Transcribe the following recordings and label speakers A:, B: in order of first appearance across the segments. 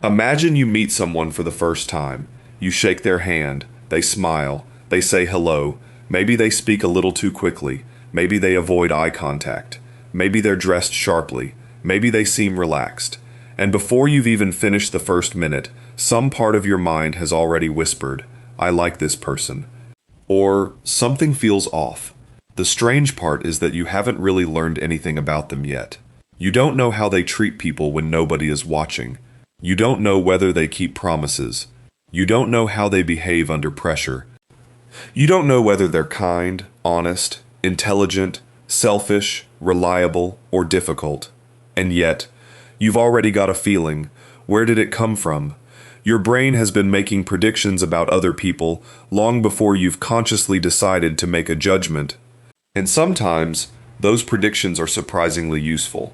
A: Imagine you meet someone for the first time. You shake their hand, they smile, they say hello, maybe they speak a little too quickly, maybe they avoid eye contact, maybe they're dressed sharply, maybe they seem relaxed. And before you've even finished the first minute, some part of your mind has already whispered, "I like this person." Or, "Something feels off." The strange part is that you haven't really learned anything about them yet. You don't know how they treat people when nobody is watching. You don't know whether they keep promises. You don't know how they behave under pressure. You don't know whether they're kind, honest, intelligent, selfish, reliable, or difficult. And yet, you've already got a feeling. Where did it come from? Your brain has been making predictions about other people long before you've consciously decided to make a judgment. And sometimes, those predictions are surprisingly useful.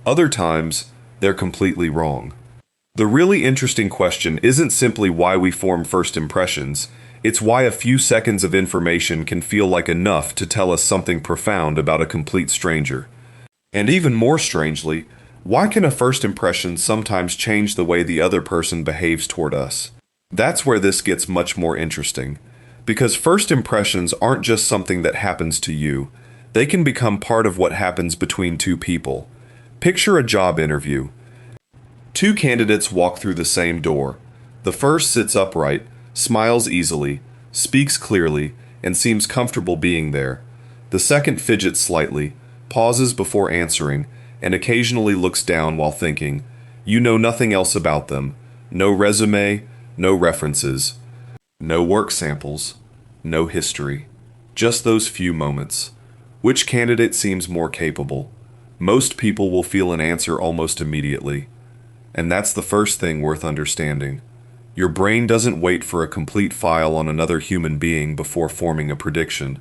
A: Other times, they're completely wrong. The really interesting question isn't simply why we form first impressions, it's why a few seconds of information can feel like enough to tell us something profound about a complete stranger. And even more strangely, why can a first impression sometimes change the way the other person behaves toward us? That's where this gets much more interesting. Because first impressions aren't just something that happens to you, they can become part of what happens between two people. Picture a job interview. Two candidates walk through the same door. The first sits upright, smiles easily, speaks clearly, and seems comfortable being there. The second fidgets slightly, pauses before answering, and occasionally looks down while thinking. You know nothing else about them. No resume, no references, no work samples, no history. Just those few moments. Which candidate seems more capable? Most people will feel an answer almost immediately. And that's the first thing worth understanding. Your brain doesn't wait for a complete file on another human being before forming a prediction.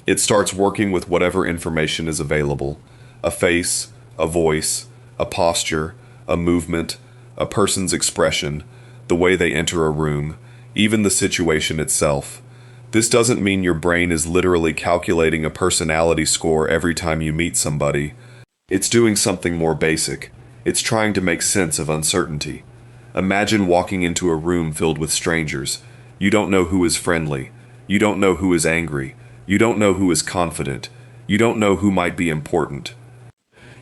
A: It starts working with whatever information is available. A face, a voice, a posture, a movement, a person's expression, the way they enter a room, even the situation itself. This doesn't mean your brain is literally calculating a personality score every time you meet somebody. It's doing something more basic. It's trying to make sense of uncertainty. Imagine walking into a room filled with strangers. You don't know who is friendly. You don't know who is angry. You don't know who is confident. You don't know who might be important.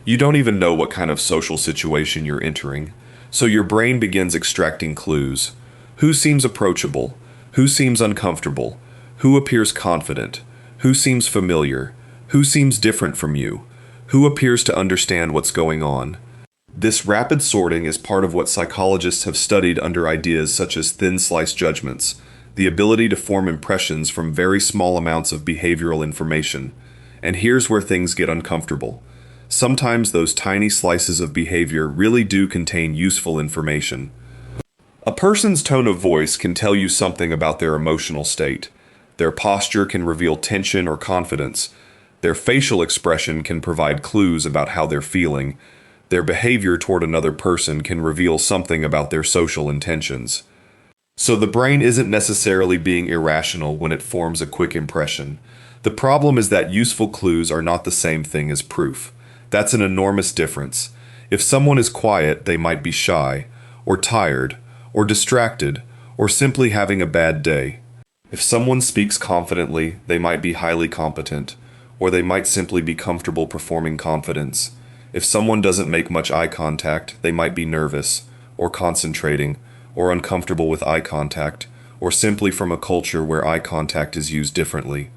A: You don't even know what kind of social situation you're entering. So your brain begins extracting clues. Who seems approachable? Who seems uncomfortable? Who appears confident? Who seems familiar? Who seems different from you? Who appears to understand what's going on? This rapid sorting is part of what psychologists have studied under ideas such as thin slice judgments, the ability to form impressions from very small amounts of behavioral information. And here's where things get uncomfortable. Sometimes those tiny slices of behavior really do contain useful information. A person's tone of voice can tell you something about their emotional state. Their posture can reveal tension or confidence. Their facial expression can provide clues about how they're feeling. Their behavior toward another person can reveal something about their social intentions. So the brain isn't necessarily being irrational when it forms a quick impression. The problem is that useful clues are not the same thing as proof. That's an enormous difference. If someone is quiet, they might be shy, or tired, or distracted, or simply having a bad day. If someone speaks confidently, they might be highly competent, or they might simply be comfortable performing confidence. If someone doesn't make much eye contact, they might be nervous, or concentrating, or uncomfortable with eye contact, or simply from a culture where eye contact is used differently.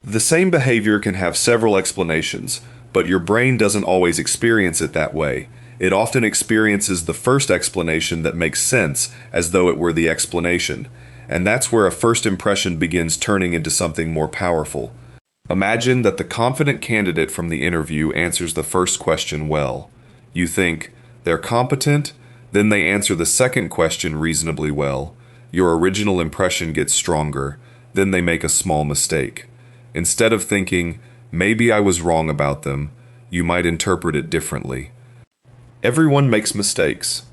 A: The same behavior can have several explanations, but your brain doesn't always experience it that way. It often experiences the first explanation that makes sense as though it were the explanation, and that's where a first impression begins turning into something more powerful. Imagine that the confident candidate from the interview answers the first question well. You think, they're competent? Then they answer the second question reasonably well. Your original impression gets stronger. Then they make a small mistake. Instead of thinking, maybe I was wrong about them, you might interpret it differently. Everyone makes mistakes.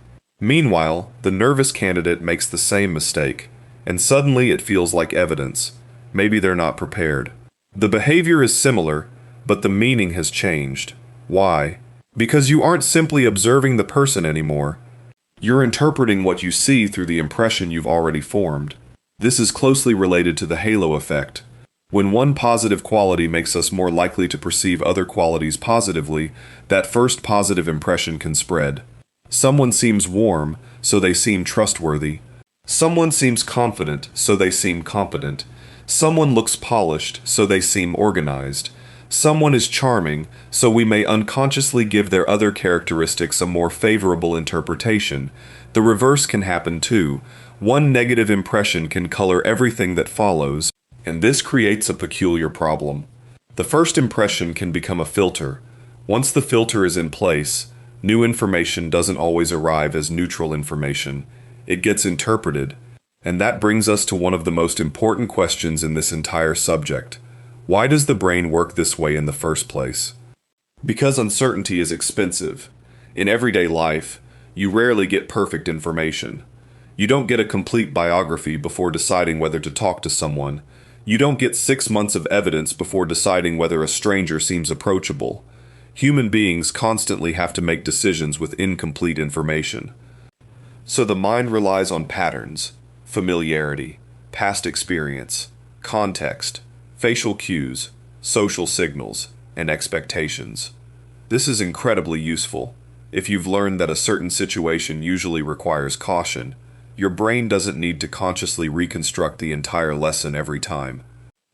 A: Meanwhile, the nervous candidate makes the same mistake, and suddenly it feels like evidence. Maybe they're not prepared. The behavior is similar, but the meaning has changed. Why? Because you aren't simply observing the person anymore. You're interpreting what you see through the impression you've already formed. This is closely related to the halo effect. When one positive quality makes us more likely to perceive other qualities positively, that first positive impression can spread. Someone seems warm, so they seem trustworthy. Someone seems confident, so they seem competent. Someone looks polished, so they seem organized. Someone is charming, so we may unconsciously give their other characteristics a more favorable interpretation. The reverse can happen too. One negative impression can color everything that follows, and this creates a peculiar problem. The first impression can become a filter. Once the filter is in place, new information doesn't always arrive as neutral information. It gets interpreted, and that brings us to one of the most important questions in this entire subject. Why does the brain work this way in the first place? Because uncertainty is expensive. In everyday life, you rarely get perfect information. You don't get a complete biography before deciding whether to talk to someone. You don't get 6 months of evidence before deciding whether a stranger seems approachable. Human beings constantly have to make decisions with incomplete information. So the mind relies on patterns, familiarity, past experience, context, facial cues, social signals, and expectations. This is incredibly useful. If you've learned that a certain situation usually requires caution, your brain doesn't need to consciously reconstruct the entire lesson every time.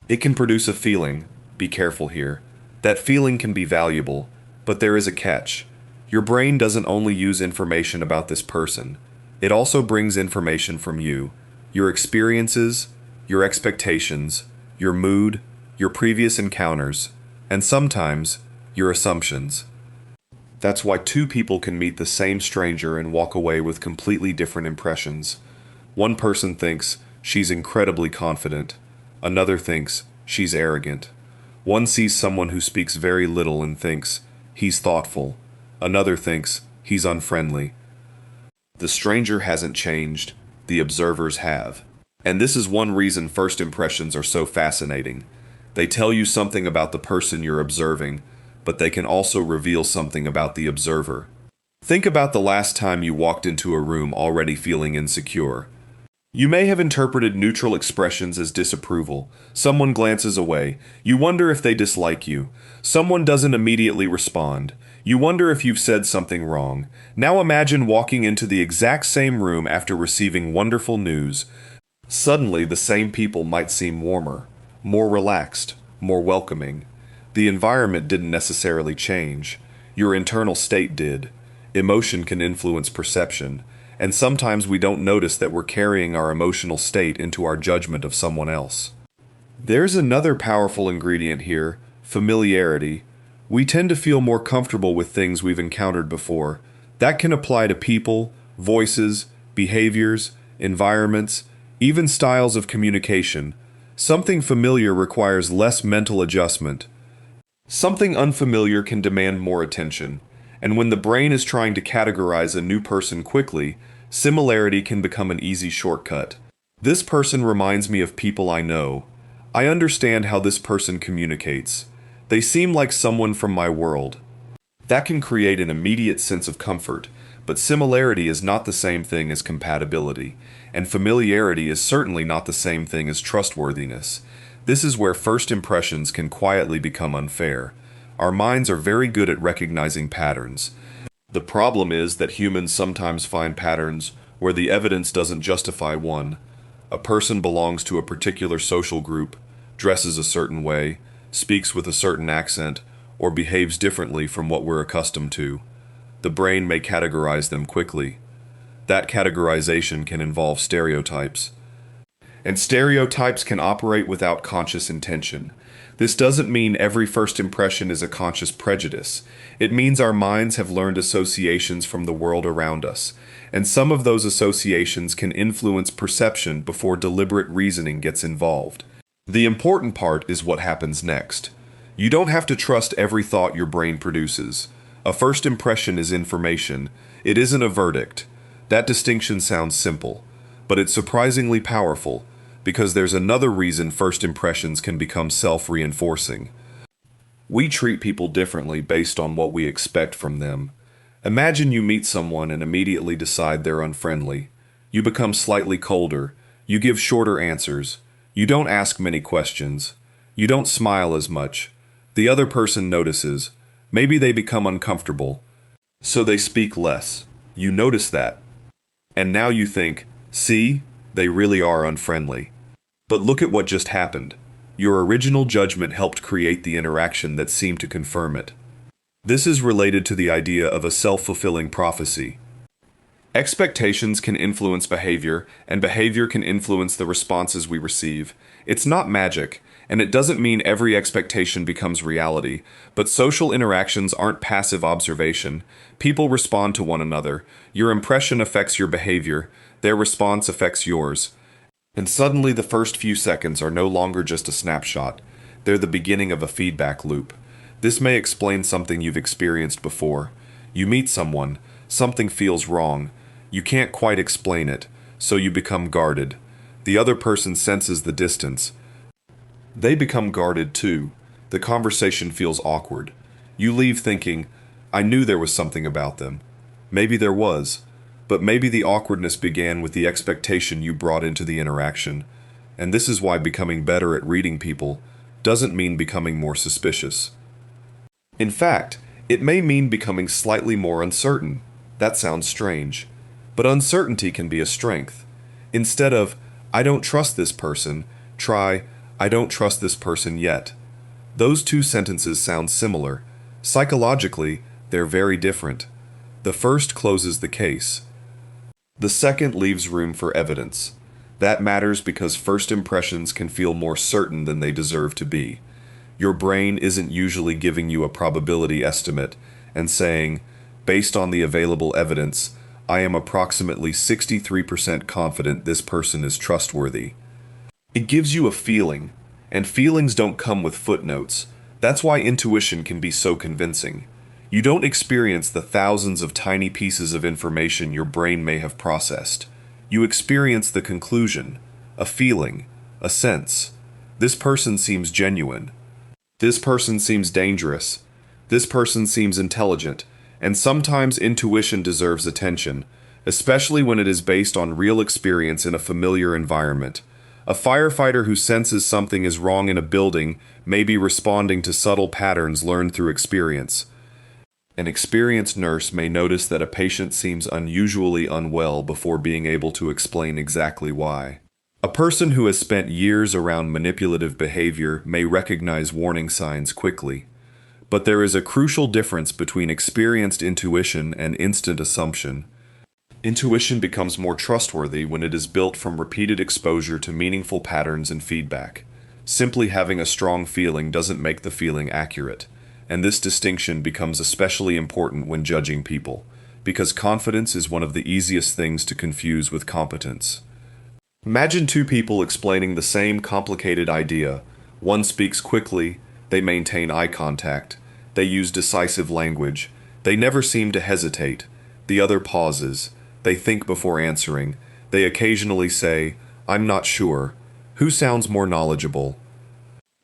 A: It can produce a feeling, be careful here. That feeling can be valuable, but there is a catch. Your brain doesn't only use information about this person. It also brings information from you, your experiences, your expectations, your mood, your previous encounters, and sometimes your assumptions. That's why two people can meet the same stranger and walk away with completely different impressions. One person thinks she's incredibly confident. Another thinks she's arrogant. One sees someone who speaks very little and thinks he's thoughtful. Another thinks he's unfriendly. The stranger hasn't changed, the observers have. And this is one reason first impressions are so fascinating. They tell you something about the person you're observing, but they can also reveal something about the observer. Think about the last time you walked into a room already feeling insecure. You may have interpreted neutral expressions as disapproval. Someone glances away. You wonder if they dislike you. Someone doesn't immediately respond. You wonder if you've said something wrong. Now imagine walking into the exact same room after receiving wonderful news. Suddenly, the same people might seem warmer, more relaxed, more welcoming. The environment didn't necessarily change. Your internal state did. Emotion can influence perception, and sometimes we don't notice that we're carrying our emotional state into our judgment of someone else. There's another powerful ingredient here, familiarity. We tend to feel more comfortable with things we've encountered before. That can apply to people, voices, behaviors, environments, even styles of communication. Something familiar requires less mental adjustment. Something unfamiliar can demand more attention. And when the brain is trying to categorize a new person quickly, similarity can become an easy shortcut. This person reminds me of people I know. I understand how this person communicates. They seem like someone from my world. That can create an immediate sense of comfort, but similarity is not the same thing as compatibility, and familiarity is certainly not the same thing as trustworthiness. This is where first impressions can quietly become unfair. Our minds are very good at recognizing patterns. The problem is that humans sometimes find patterns where the evidence doesn't justify one. A person belongs to a particular social group, dresses a certain way, speaks with a certain accent, or behaves differently from what we're accustomed to. The brain may categorize them quickly. That categorization can involve stereotypes. And stereotypes can operate without conscious intention. This doesn't mean every first impression is a conscious prejudice. It means our minds have learned associations from the world around us, and some of those associations can influence perception before deliberate reasoning gets involved. The important part is what happens next. You don't have to trust every thought your brain produces. A first impression is information. It isn't a verdict. That distinction sounds simple, but it's surprisingly powerful, because there's another reason first impressions can become self-reinforcing. We treat people differently based on what we expect from them. Imagine you meet someone and immediately decide they're unfriendly. You become slightly colder. You give shorter answers. You don't ask many questions. You don't smile as much. The other person notices. Maybe they become uncomfortable. So they speak less. You notice that. And now you think, see, they really are unfriendly. But look at what just happened. Your original judgment helped create the interaction that seemed to confirm it. This is related to the idea of a self-fulfilling prophecy. Expectations can influence behavior, and behavior can influence the responses we receive. It's not magic, and it doesn't mean every expectation becomes reality, but social interactions aren't passive observation. People respond to one another. Your impression affects your behavior. Their response affects yours. And suddenly the first few seconds are no longer just a snapshot. They're the beginning of a feedback loop. This may explain something you've experienced before. You meet someone, something feels wrong. You can't quite explain it, so you become guarded. The other person senses the distance. They become guarded too. The conversation feels awkward. You leave thinking, I knew there was something about them. Maybe there was, but maybe the awkwardness began with the expectation you brought into the interaction. And this is why becoming better at reading people doesn't mean becoming more suspicious. In fact, it may mean becoming slightly more uncertain. That sounds strange. But uncertainty can be a strength. Instead of, I don't trust this person, try, I don't trust this person yet. Those two sentences sound similar. Psychologically, they're very different. The first closes the case. The second leaves room for evidence. That matters because first impressions can feel more certain than they deserve to be. Your brain isn't usually giving you a probability estimate and saying, based on the available evidence, I am approximately 63% confident this person is trustworthy. It gives you a feeling, and feelings don't come with footnotes. That's why intuition can be so convincing. You don't experience the thousands of tiny pieces of information your brain may have processed. You experience the conclusion, a feeling, a sense. This person seems genuine. This person seems dangerous. This person seems intelligent. And sometimes intuition deserves attention, especially when it is based on real experience in a familiar environment. A firefighter who senses something is wrong in a building may be responding to subtle patterns learned through experience. An experienced nurse may notice that a patient seems unusually unwell before being able to explain exactly why. A person who has spent years around manipulative behavior may recognize warning signs quickly. But there is a crucial difference between experienced intuition and instant assumption. Intuition becomes more trustworthy when it is built from repeated exposure to meaningful patterns and feedback. Simply having a strong feeling doesn't make the feeling accurate, and this distinction becomes especially important when judging people, because confidence is one of the easiest things to confuse with competence. Imagine two people explaining the same complicated idea. One speaks quickly, they maintain eye contact, they use decisive language, they never seem to hesitate. The other pauses, they think before answering, they occasionally say, I'm not sure. Who sounds more knowledgeable?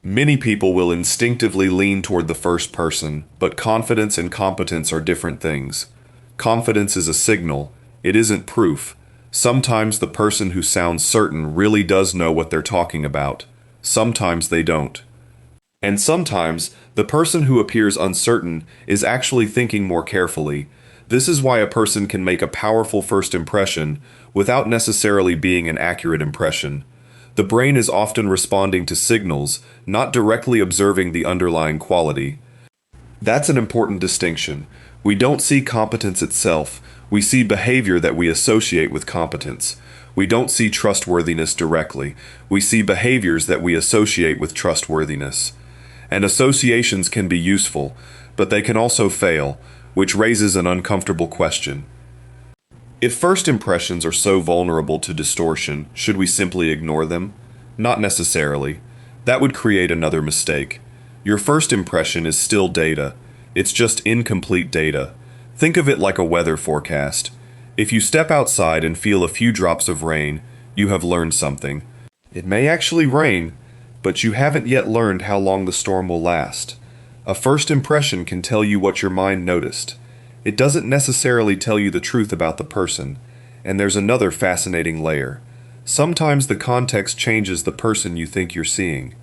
A: Many people will instinctively lean toward the first person, but confidence and competence are different things. Confidence is a signal, it isn't proof. Sometimes the person who sounds certain really does know what they're talking about. Sometimes they don't. And sometimes, the person who appears uncertain is actually thinking more carefully. This is why a person can make a powerful first impression without necessarily being an accurate impression. The brain is often responding to signals, not directly observing the underlying quality. That's an important distinction. We don't see competence itself. We see behavior that we associate with competence. We don't see trustworthiness directly. We see behaviors that we associate with trustworthiness. And associations can be useful, but they can also fail, which raises an uncomfortable question. If first impressions are so vulnerable to distortion, should we simply ignore them? Not necessarily. That would create another mistake. Your first impression is still data. It's just incomplete data. Think of it like a weather forecast. If you step outside and feel a few drops of rain, you have learned something. It may actually rain, but you haven't yet learned how long the storm will last. A first impression can tell you what your mind noticed. It doesn't necessarily tell you the truth about the person. And there's another fascinating layer. Sometimes the context changes the person you think you're seeing.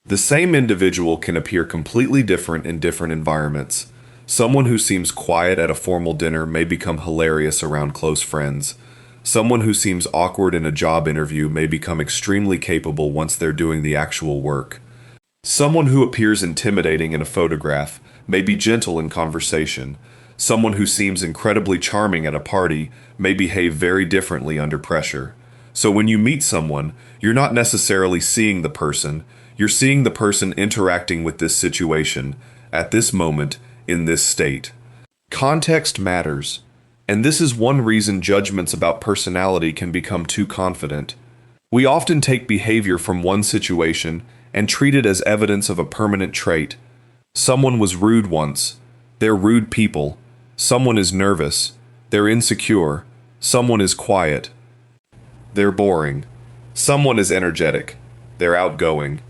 A: The same individual can appear completely different in different environments. Someone who seems quiet at a formal dinner may become hilarious around close friends. Someone who seems awkward in a job interview may become extremely capable once they're doing the actual work. Someone who appears intimidating in a photograph may be gentle in conversation. Someone who seems incredibly charming at a party may behave very differently under pressure. So when you meet someone, you're not necessarily seeing the person, you're seeing the person interacting with this situation, at this moment, in this state. Context matters. And this is one reason judgments about personality can become too confident. We often take behavior from one situation and treat it as evidence of a permanent trait. Someone was rude once. They're rude people. Someone is nervous. They're insecure. Someone is quiet. They're boring. Someone is energetic. They're outgoing.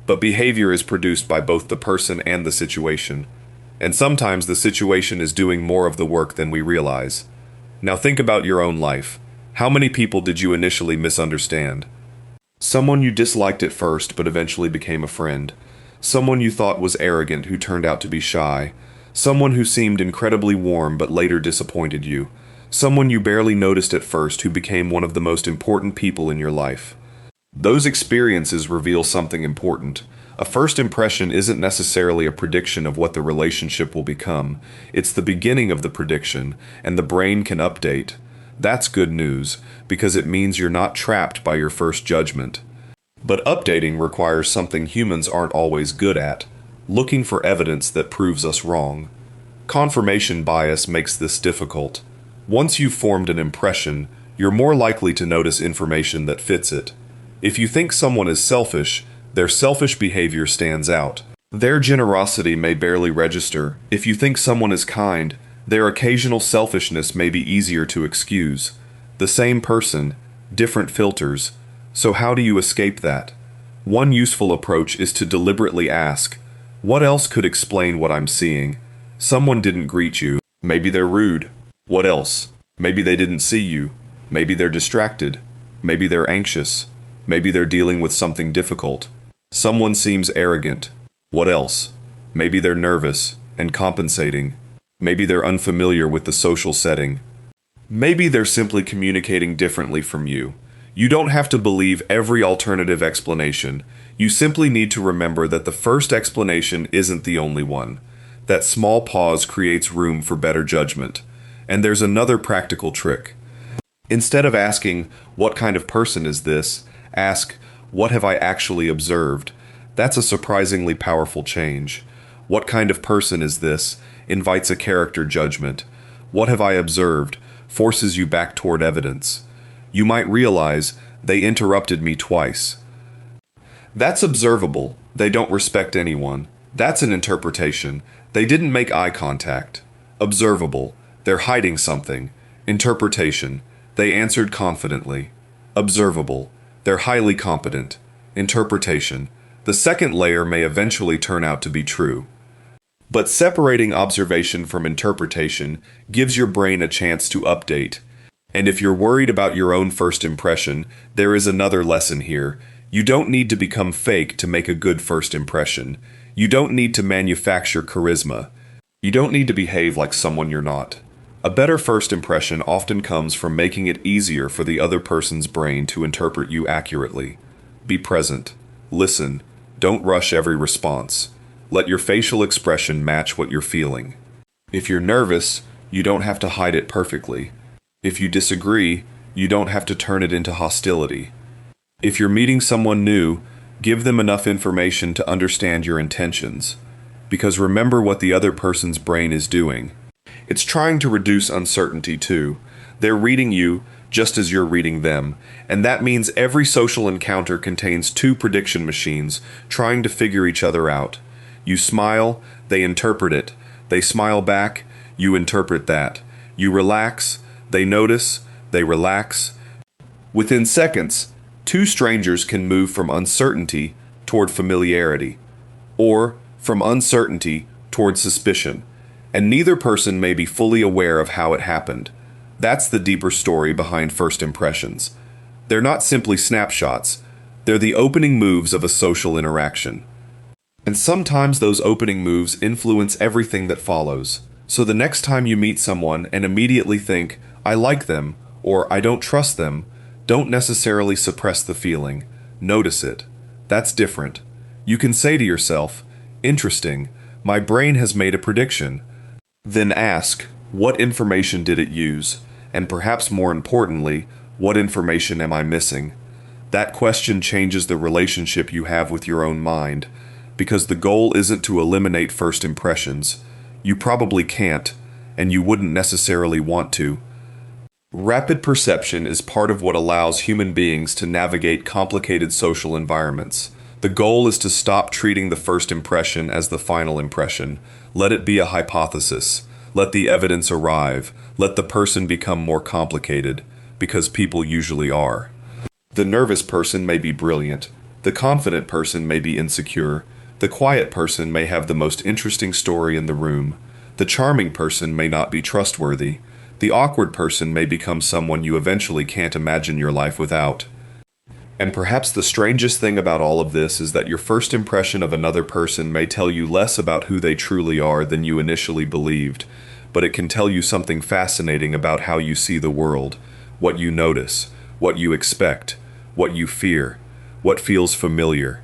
A: But behavior is produced by both the person and the situation. And sometimes the situation is doing more of the work than we realize. Now think about your own life. How many people did you initially misunderstand? Someone you disliked at first but eventually became a friend. Someone you thought was arrogant who turned out to be shy. Someone who seemed incredibly warm but later disappointed you. Someone you barely noticed at first who became one of the most important people in your life. Those experiences reveal something important. A first impression isn't necessarily a prediction of what the relationship will become. It's the beginning of the prediction, and the brain can update. That's good news, because it means you're not trapped by your first judgment. But updating requires something humans aren't always good at: looking for evidence that proves us wrong. Confirmation bias makes this difficult. Once you've formed an impression, you're more likely to notice information that fits it. If you think someone is selfish, their selfish behavior stands out. Their generosity may barely register. If you think someone is kind, their occasional selfishness may be easier to excuse. The same person, different filters. So how do you escape that? One useful approach is to deliberately ask, what else could explain what I'm seeing? Someone didn't greet you. Maybe they're rude. What else? Maybe they didn't see you. Maybe they're distracted. Maybe they're anxious. Maybe they're dealing with something difficult. Someone seems arrogant. What else? Maybe they're nervous and compensating. Maybe they're unfamiliar with the social setting. Maybe they're simply communicating differently from you. You don't have to believe every alternative explanation. You simply need to remember that the first explanation isn't the only one. That small pause creates room for better judgment. And there's another practical trick. Instead of asking, what kind of person is this? Ask, what have I actually observed? That's a surprisingly powerful change. What kind of person is this? Invites a character judgment. What have I observed? Forces you back toward evidence. You might realize they interrupted me twice. That's observable. They don't respect anyone. That's an interpretation. They didn't make eye contact. Observable. They're hiding something. Interpretation. They answered confidently. Observable. They're highly competent. Interpretation. The second layer may eventually turn out to be true. But separating observation from interpretation gives your brain a chance to update. And if you're worried about your own first impression, there is another lesson here. You don't need to become fake to make a good first impression. You don't need to manufacture charisma. You don't need to behave like someone you're not. A better first impression often comes from making it easier for the other person's brain to interpret you accurately. Be present. Listen. Don't rush every response. Let your facial expression match what you're feeling. If you're nervous, you don't have to hide it perfectly. If you disagree, you don't have to turn it into hostility. If you're meeting someone new, give them enough information to understand your intentions. Because remember what the other person's brain is doing. It's trying to reduce uncertainty too. They're reading you just as you're reading them, and that means every social encounter contains two prediction machines trying to figure each other out. You smile, they interpret it. They smile back, you interpret that. You relax, they notice, they relax. Within seconds, two strangers can move from uncertainty toward familiarity, or from uncertainty toward suspicion. and neither person may be fully aware of how it happened. That's the deeper story behind first impressions. They're not simply snapshots, they're the opening moves of a social interaction. And sometimes those opening moves influence everything that follows. So the next time you meet someone and immediately think, I like them, or I don't trust them, don't necessarily suppress the feeling. Notice it. That's different. You can say to yourself, interesting, my brain has made a prediction. Then ask, what information did it use? And perhaps more importantly, what information am I missing? That question changes the relationship you have with your own mind, because the goal isn't to eliminate first impressions. You probably can't, and you wouldn't necessarily want to. Rapid perception is part of what allows human beings to navigate complicated social environments. The goal is to stop treating the first impression as the final impression. Let it be a hypothesis. Let the evidence arrive. Let the person become more complicated, because people usually are. The nervous person may be brilliant. The confident person may be insecure. The quiet person may have the most interesting story in the room. The charming person may not be trustworthy. The awkward person may become someone you eventually can't imagine your life without. And perhaps the strangest thing about all of this is that your first impression of another person may tell you less about who they truly are than you initially believed, but it can tell you something fascinating about how you see the world, what you notice, what you expect, what you fear, what feels familiar,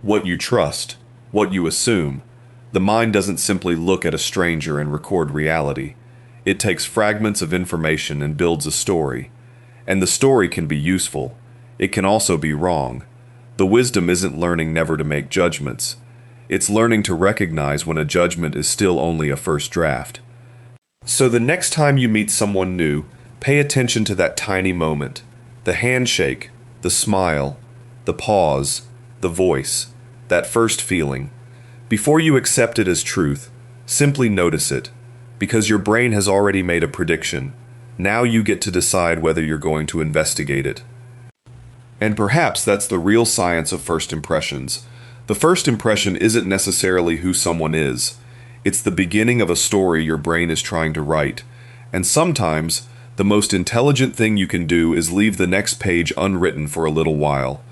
A: what you trust, what you assume. The mind doesn't simply look at a stranger and record reality. It takes fragments of information and builds a story. And the story can be useful. It can also be wrong. The wisdom isn't learning never to make judgments. It's learning to recognize when a judgment is still only a first draft. So the next time you meet someone new, pay attention to that tiny moment. The handshake, the smile, the pause, the voice, that first feeling. Before you accept it as truth, simply notice it, because your brain has already made a prediction. Now you get to decide whether you're going to investigate it. And perhaps that's the real science of first impressions. The first impression isn't necessarily who someone is. It's the beginning of a story your brain is trying to write. And sometimes, the most intelligent thing you can do is leave the next page unwritten for a little while.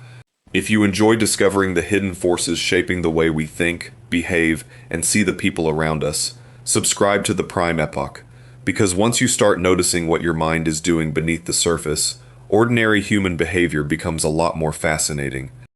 A: If you enjoy discovering the hidden forces shaping the way we think, behave, and see the people around us, subscribe to the Prime Epoch. Because once you start noticing what your mind is doing beneath the surface, ordinary human behavior becomes a lot more fascinating.